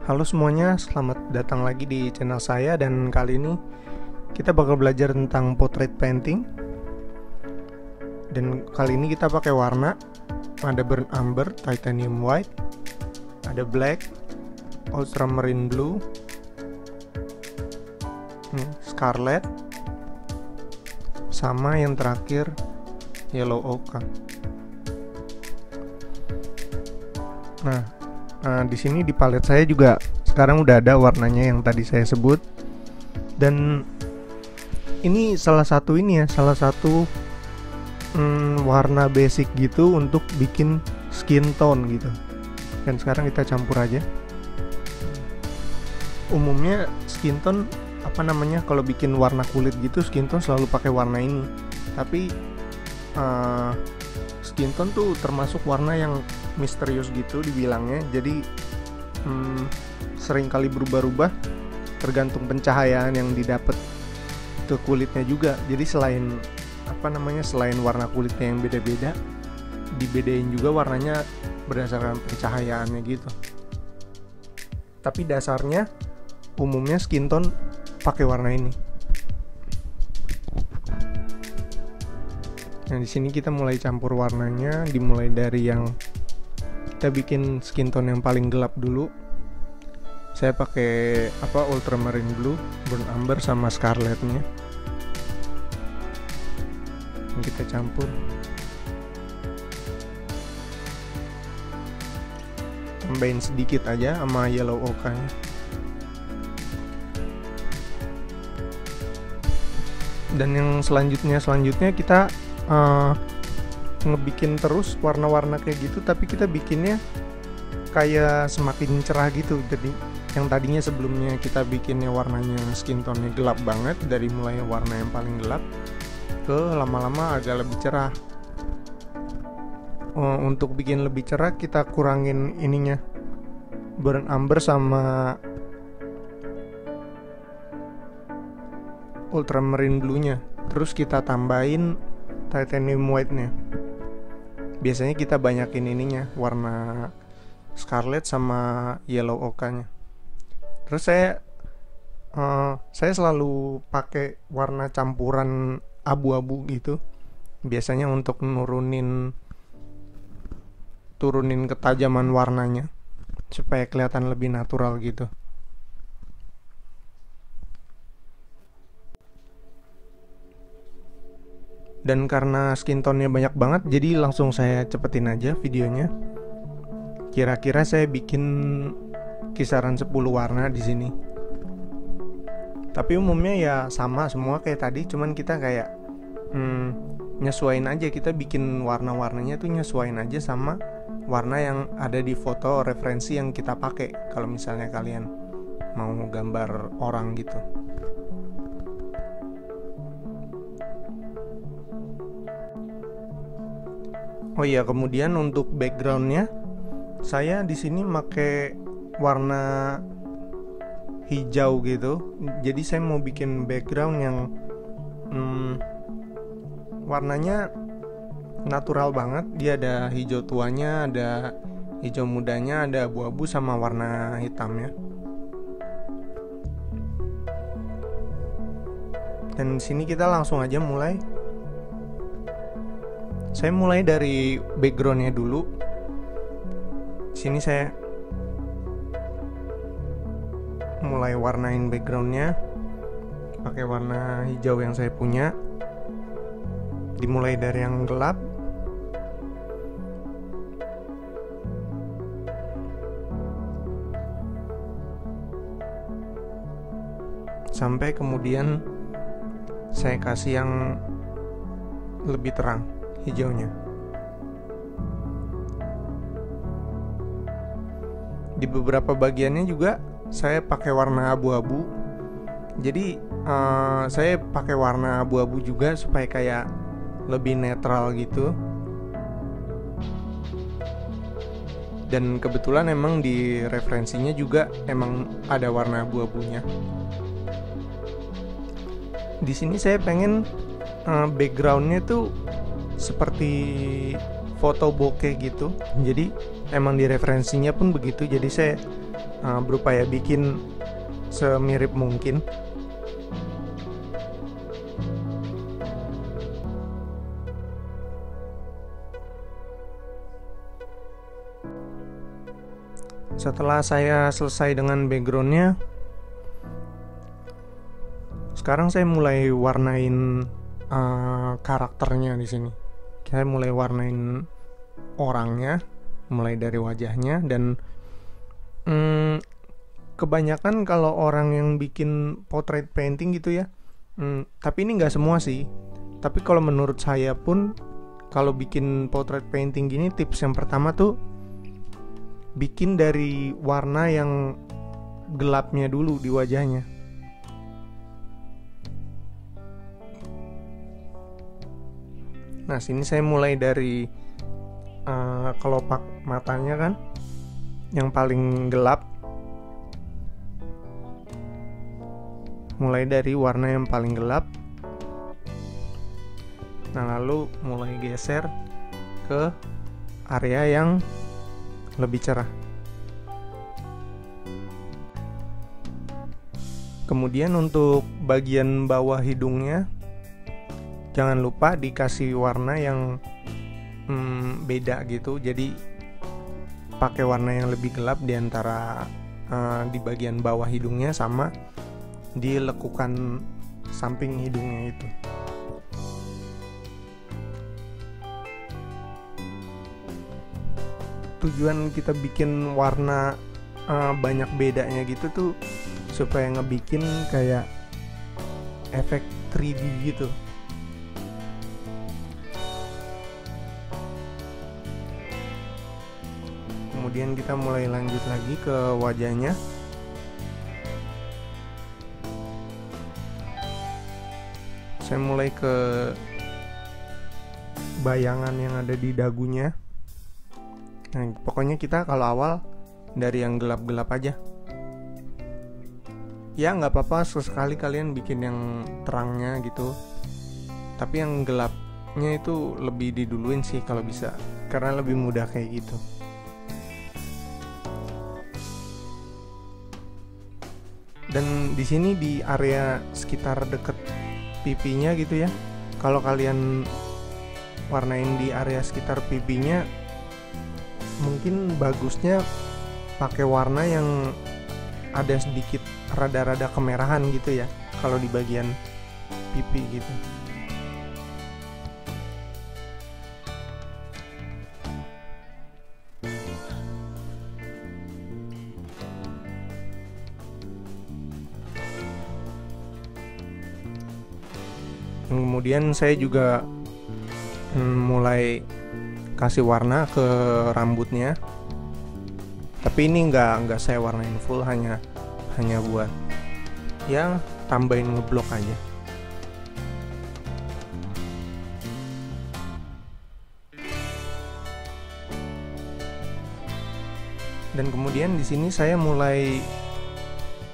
Halo semuanya, selamat datang lagi di channel saya. Dan kali ini kita bakal belajar tentang portrait painting. Dan kali ini kita pakai warna. Ada burnt umber, titanium white, ada black, ultramarine blue, scarlet, sama yang terakhir yellow ochre. Nah, di sini di palet saya juga sekarang udah ada warnanya yang tadi saya sebut. Dan ini salah satu warna basic gitu untuk bikin skin tone gitu. Dan sekarang kita campur aja. Umumnya skin tone kalau bikin warna kulit gitu, skin tone selalu pakai warna ini. Tapi skin tone tuh termasuk warna yang misterius gitu dibilangnya. Jadi sering kali berubah-ubah tergantung pencahayaan yang didapat ke kulitnya juga. Jadi selain warna kulitnya yang beda-beda, dibedain juga warnanya berdasarkan pencahayaannya gitu. Tapi dasarnya umumnya skin tone pakai warna ini. Nah, di sini kita mulai campur warnanya, dimulai dari yang kita bikin skin tone yang paling gelap dulu. Saya pakai ultramarine blue, burnt umber sama scarletnya. Ini kita campur. Tambahin sedikit aja sama yellow ochre-nya. Dan yang selanjutnya kita ngebikin terus warna-warna kayak gitu, tapi kita bikinnya kayak semakin cerah gitu. Jadi yang tadinya sebelumnya kita bikinnya warnanya skin tone-nya gelap banget, dari mulai warna yang paling gelap ke lama-lama agak lebih cerah. Untuk bikin lebih cerah kita kurangin ininya, burnt umber sama ultramarine blue-nya. Terus kita tambahin titanium white-nya. Biasanya kita banyakin ininya, warna scarlet sama yellow ochre-nya. Terus saya selalu pakai warna campuran abu-abu gitu. Biasanya untuk turunin ketajaman warnanya supaya kelihatan lebih natural gitu. Dan karena skin tone-nya banyak banget, jadi langsung saya cepetin aja videonya. Kira-kira saya bikin kisaran 10 warna di sini. Tapi umumnya ya sama semua kayak tadi, cuman kita kayak nyesuain aja. Kita bikin warna-warnanya tuh nyesuain aja sama warna yang ada di foto referensi yang kita pakai kalau misalnya kalian mau gambar orang gitu. Oh iya, kemudian untuk backgroundnya saya di sini pakai warna hijau gitu. Jadi saya mau bikin background yang warnanya natural banget. Dia ada hijau tuanya, ada hijau mudanya, ada abu-abu sama warna hitamnya. Dan di sini kita langsung aja mulai. Saya mulai dari backgroundnya dulu. Sini saya mulai warnain backgroundnya pakai warna hijau yang saya punya. Dimulai dari yang gelap, sampai kemudian saya kasih yang lebih terang hijaunya. Di beberapa bagiannya juga saya pakai warna abu-abu. Jadi saya pakai warna abu-abu juga supaya kayak lebih netral gitu. Dan kebetulan emang di referensinya juga emang ada warna abu-abunya. Di sini saya pengen backgroundnya tuh seperti foto bokeh gitu. Jadi emang di referensinya pun begitu. Jadi saya berupaya bikin semirip mungkin. Setelah saya selesai dengan backgroundnya, sekarang saya mulai warnain karakternya di sini. Saya mulai warnain orangnya, mulai dari wajahnya. Dan kebanyakan kalau orang yang bikin portrait painting gitu ya, tapi ini nggak semua sih. Tapi kalau menurut saya pun, kalau bikin portrait painting gini, tips yang pertama tuh bikin dari warna yang gelapnya dulu di wajahnya. Nah, sini saya mulai dari kelopak matanya kan, yang paling gelap. Mulai dari warna yang paling gelap. Nah, lalu mulai geser ke area yang lebih cerah. Kemudian untuk bagian bawah hidungnya, jangan lupa dikasih warna yang beda gitu. Jadi pakai warna yang lebih gelap di antara di bagian bawah hidungnya sama di lekukan samping hidungnya itu. Tujuan kita bikin warna banyak bedanya gitu tuh supaya ngebikin kayak efek 3D gitu. Kemudian kita mulai lanjut lagi ke wajahnya. Saya mulai ke bayangan yang ada di dagunya. Nah, pokoknya kita kalau awal dari yang gelap-gelap aja. Ya nggak apa-apa sesekali kalian bikin yang terangnya gitu. Tapi yang gelapnya itu lebih diduluin sih kalau bisa, karena lebih mudah kayak gitu. Dan di sini di area sekitar deket pipinya gitu ya. Kalau kalian warnain di area sekitar pipinya, mungkin bagusnya pakai warna yang ada sedikit rada-rada kemerahan gitu ya, kalau di bagian pipi gitu. Kemudian saya juga mulai kasih warna ke rambutnya. Tapi ini nggak saya warnain full, hanya buat ya tambahin ngeblok aja. Dan kemudian di sini saya mulai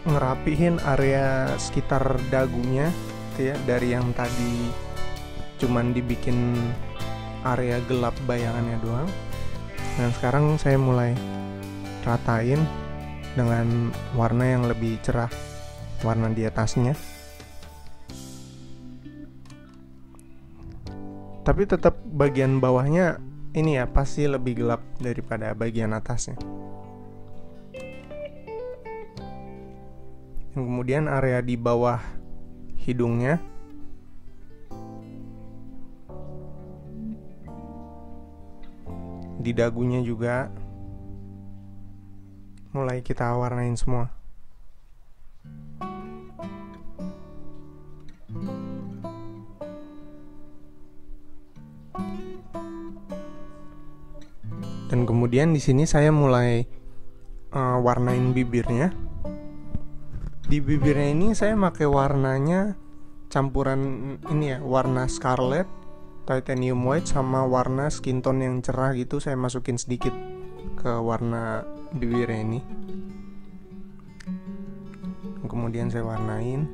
ngerapihin area sekitar dagunya gitu ya, dari yang tadi cuman dibikin area gelap bayangannya doang. Dan sekarang saya mulai ratain dengan warna yang lebih cerah, warna di atasnya. Tapi tetap bagian bawahnya ini ya pasti lebih gelap daripada bagian atasnya. Kemudian area di bawah hidungnya, di dagunya juga mulai kita warnain semua. Dan kemudian di sini saya mulai warnain bibirnya. Di bibirnya ini saya pakai warnanya campuran ini ya, warna scarlet, titanium white sama warna skin tone yang cerah gitu. Saya masukin sedikit ke warna bibirnya ini. Kemudian saya warnain,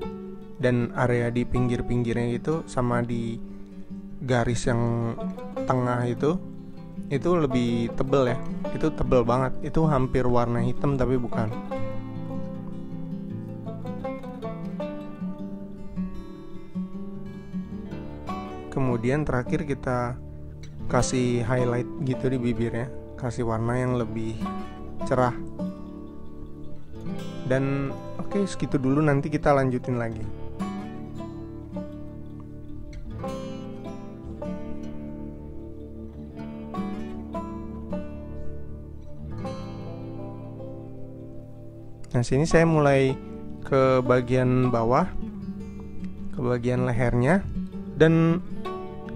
dan area di pinggir-pinggirnya itu sama di garis yang tengah itu lebih tebel ya. Itu tebel banget. Itu hampir warna hitam tapi bukan. kemudian terakhir kita kasih highlight gitu di bibirnya, kasih warna yang lebih cerah. Dan oke, segitu dulu, nanti kita lanjutin lagi. Nah, sini saya mulai ke bagian bawah, ke bagian lehernya. Dan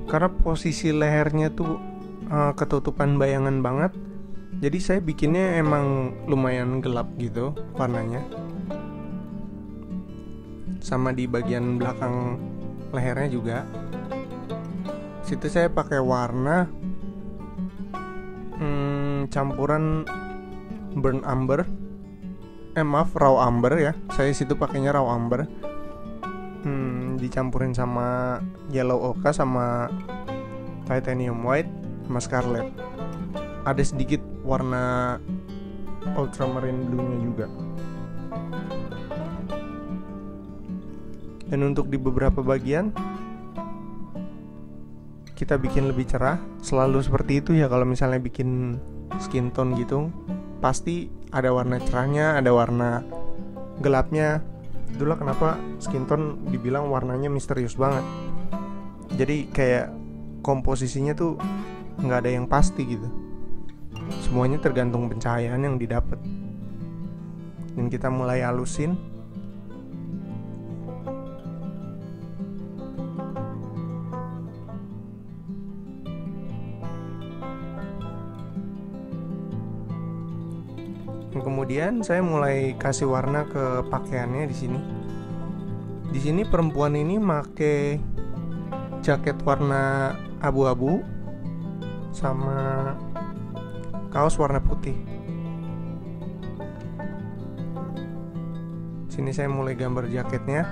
karena posisi lehernya tuh ketutupan bayangan banget, jadi saya bikinnya emang lumayan gelap gitu warnanya. Sama di bagian belakang lehernya juga. Situ saya pakai warna campuran burnt umber. Raw umber ya. Saya situ pakainya raw umber. Dicampurin sama yellow ochre, sama titanium white, sama scarlet. Ada sedikit warna ultramarine blue-nya juga. Dan untuk di beberapa bagian kita bikin lebih cerah. Selalu seperti itu ya, kalau misalnya bikin skin tone gitu pasti ada warna cerahnya, ada warna gelapnya. Itulah kenapa skin tone dibilang warnanya misterius banget. Jadi kayak komposisinya tuh nggak ada yang pasti gitu. Semuanya tergantung pencahayaan yang didapat. Dan kita mulai halusin. Dan kemudian saya mulai kasih warna ke pakaiannya di sini. Di sini perempuan ini pakai jaket warna abu-abu sama kaos warna putih. Sini saya mulai gambar jaketnya.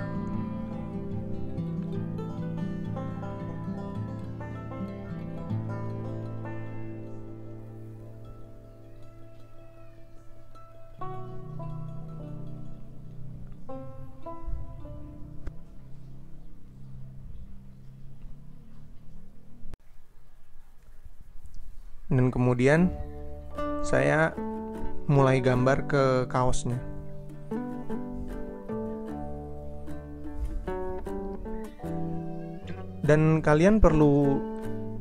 Dan kemudian saya mulai gambar ke kaosnya. Dan kalian perlu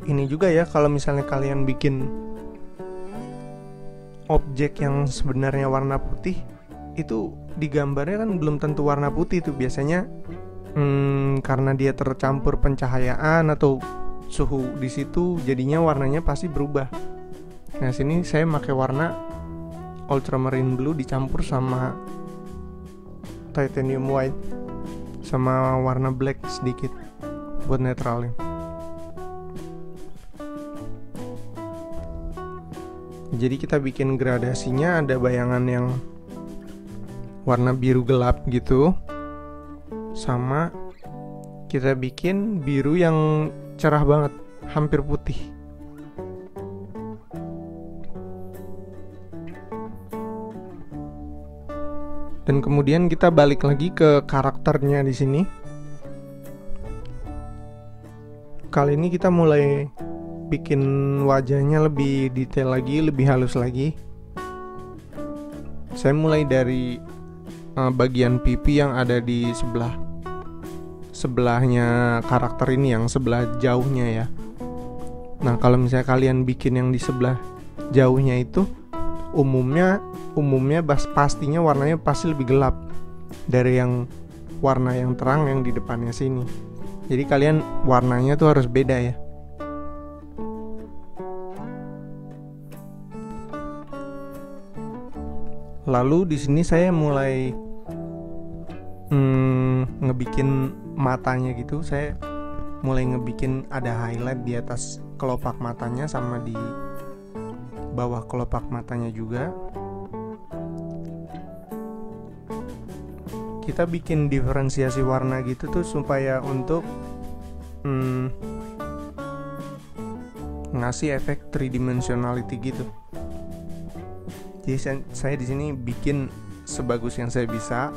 ini juga ya, kalau misalnya kalian bikin objek yang sebenarnya warna putih, itu digambarnya kan belum tentu warna putih tuh biasanya. Karena dia tercampur pencahayaan atau suhu di situ, jadinya warnanya pasti berubah. Nah, sini saya pakai warna ultramarine blue dicampur sama titanium white sama warna black sedikit buat netralin. Jadi kita bikin gradasinya, ada bayangan yang warna biru gelap gitu, sama kita bikin biru yang cerah banget, hampir putih. Dan kemudian kita balik lagi ke karakternya di sini. Kali ini kita mulai bikin wajahnya lebih detail lagi, lebih halus lagi. Saya mulai dari bagian pipi yang ada di sebelahnya karakter ini, yang sebelah jauhnya ya. Nah, kalau misalnya kalian bikin yang di sebelah jauhnya itu umumnya pastinya warnanya pasti lebih gelap dari yang warna yang terang yang di depannya sini. Jadi kalian warnanya tuh harus beda ya. Lalu di sini saya mulai ngebikin matanya gitu. Saya mulai ngebikin ada highlight di atas kelopak matanya sama di bawah kelopak matanya juga. Kita bikin diferensiasi warna gitu tuh supaya untuk ngasih efek tridimensionality gitu. Jadi saya di sini bikin sebagus yang saya bisa.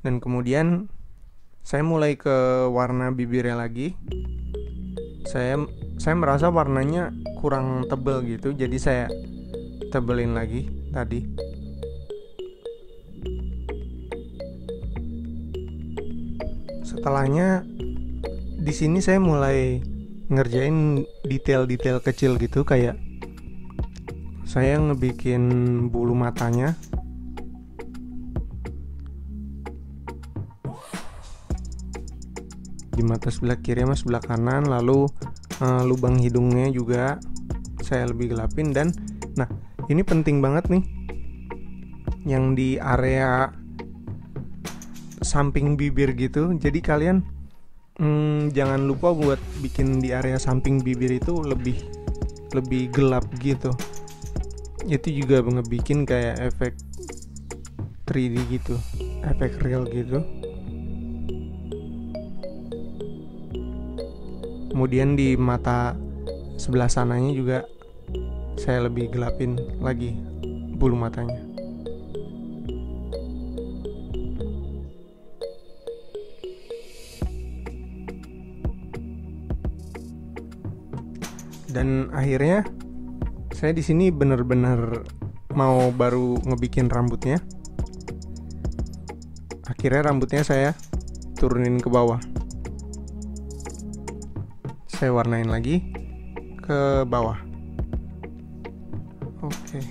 Dan kemudian saya mulai ke warna bibirnya lagi. Saya merasa warnanya kurang tebal gitu, jadi saya tebelin lagi tadi. Setelahnya di sini saya mulai ngerjain detail-detail kecil gitu, kayak saya ngebikin bulu matanya. Di mata sebelah kiri sama sebelah kanan, lalu lubang hidungnya juga saya lebih gelapin. Dan nah, ini penting banget nih, yang di area samping bibir gitu. Jadi kalian jangan lupa buat bikin di area samping bibir itu lebih gelap gitu. Itu juga ngebikin kayak efek 3D gitu, efek real gitu. Kemudian di mata sebelah sananya juga saya lebih gelapin lagi bulu matanya. Dan akhirnya saya di sini bener-bener mau baru ngebikin rambutnya. Akhirnya rambutnya saya turunin ke bawah. Saya warnain lagi ke bawah. Oke.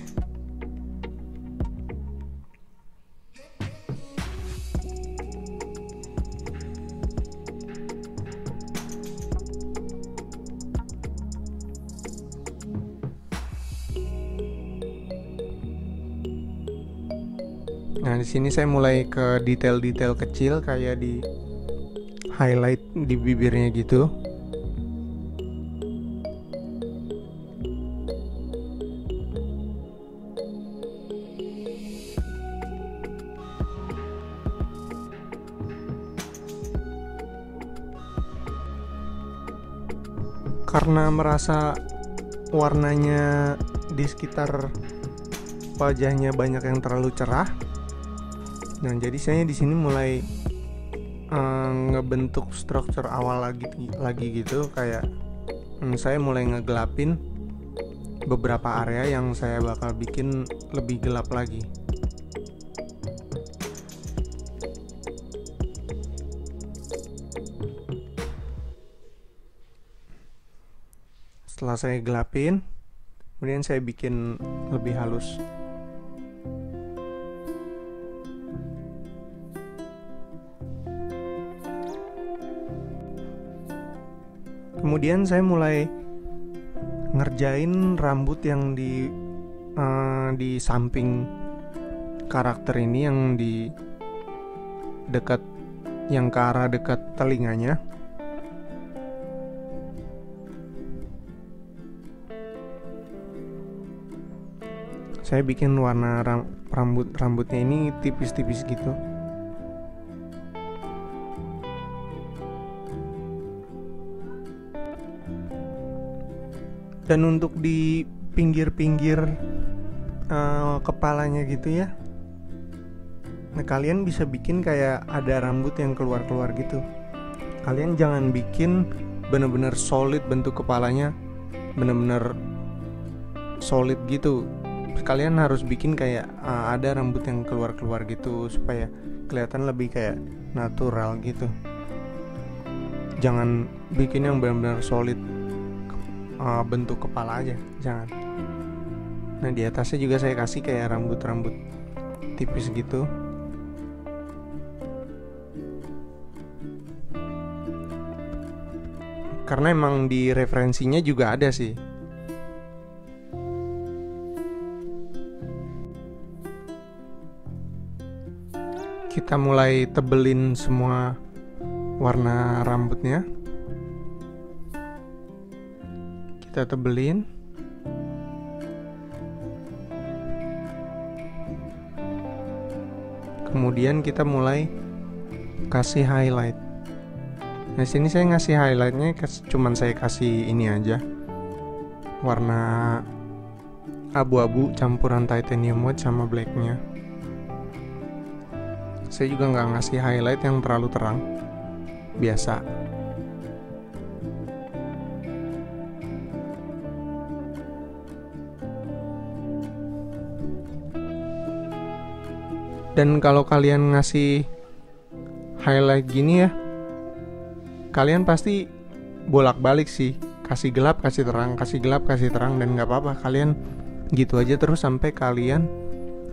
Nah, di sini saya mulai ke detail-detail kecil kayak di highlight di bibirnya gitu. Karena merasa warnanya di sekitar wajahnya banyak yang terlalu cerah, nah jadi saya di sini mulai ngebentuk struktur awal lagi gitu, kayak saya mulai ngegelapin beberapa area yang saya bakal bikin lebih gelap lagi. Setelah saya gelapin, kemudian saya bikin lebih halus. Kemudian saya mulai ngerjain rambut yang di samping karakter ini, yang di dekat, yang ke arah dekat telinganya. Saya bikin warna rambutnya ini tipis-tipis gitu. Dan untuk di pinggir-pinggir kepalanya gitu ya, nah kalian bisa bikin kayak ada rambut yang keluar-keluar gitu. Kalian jangan bikin bener-bener solid bentuk kepalanya, bener-bener solid gitu. Kalian harus bikin kayak ada rambut yang keluar-keluar gitu, supaya kelihatan lebih kayak natural gitu. Jangan bikin yang benar-benar solid bentuk kepala aja, jangan. Nah, di atasnya juga saya kasih kayak rambut-rambut tipis gitu. Karena emang di referensinya juga ada sih. Kita mulai tebelin semua warna rambutnya. Kita tebelin. Kemudian kita mulai kasih highlight. Nah, sini saya ngasih highlightnya cuman saya kasih ini aja, warna abu-abu campuran titanium white sama blacknya. Saya juga nggak ngasih highlight yang terlalu terang, biasa. Dan kalau kalian ngasih highlight gini ya, kalian pasti bolak-balik sih, kasih gelap, kasih terang, kasih gelap, kasih terang, dan nggak apa-apa, kalian gitu aja terus sampai kalian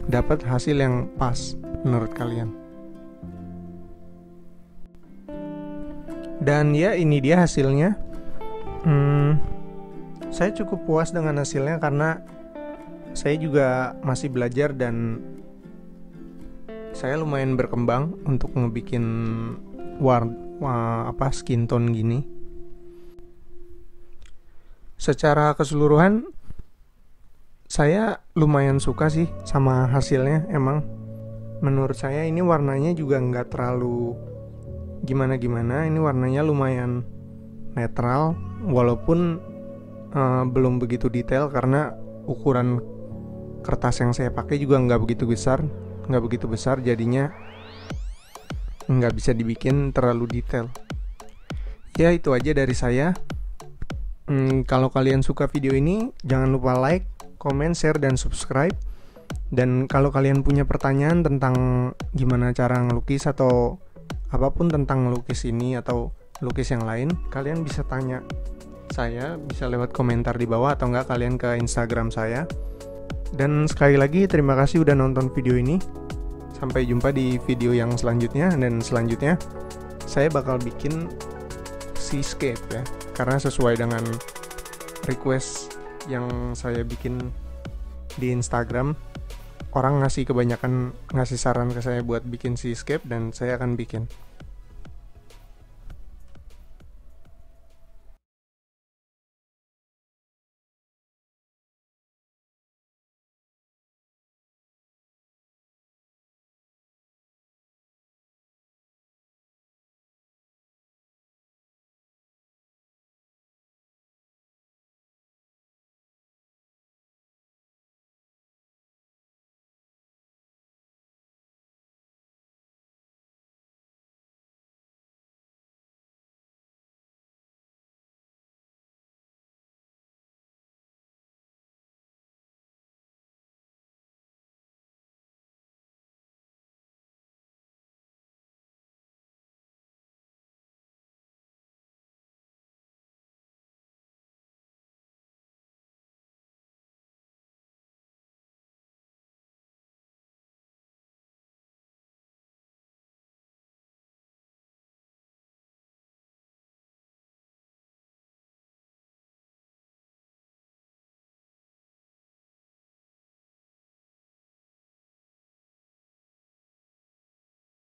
dapat hasil yang pas menurut kalian. Dan ya ini dia hasilnya. Saya cukup puas dengan hasilnya karena saya juga masih belajar dan saya lumayan berkembang untuk ngebikin skin tone gini. Secara keseluruhan saya lumayan suka sih sama hasilnya. Emang menurut saya ini warnanya juga nggak terlalu gimana-gimana. Ini warnanya lumayan netral, walaupun belum begitu detail karena ukuran kertas yang saya pakai juga nggak begitu besar, jadinya nggak bisa dibikin terlalu detail. Ya itu aja dari saya. Kalau kalian suka video ini, jangan lupa like, comment, share, dan subscribe. Dan kalau kalian punya pertanyaan tentang gimana cara ngelukis atau apapun tentang ngelukis ini atau lukis yang lain, kalian bisa tanya saya, bisa lewat komentar di bawah atau enggak kalian ke Instagram saya. Dan sekali lagi terima kasih udah nonton video ini. Sampai jumpa di video yang selanjutnya. Dan selanjutnya saya bakal bikin seascape ya, karena sesuai dengan request yang saya bikin di Instagram. Orang kebanyakan ngasih saran ke saya buat bikin seascape, dan saya akan bikin.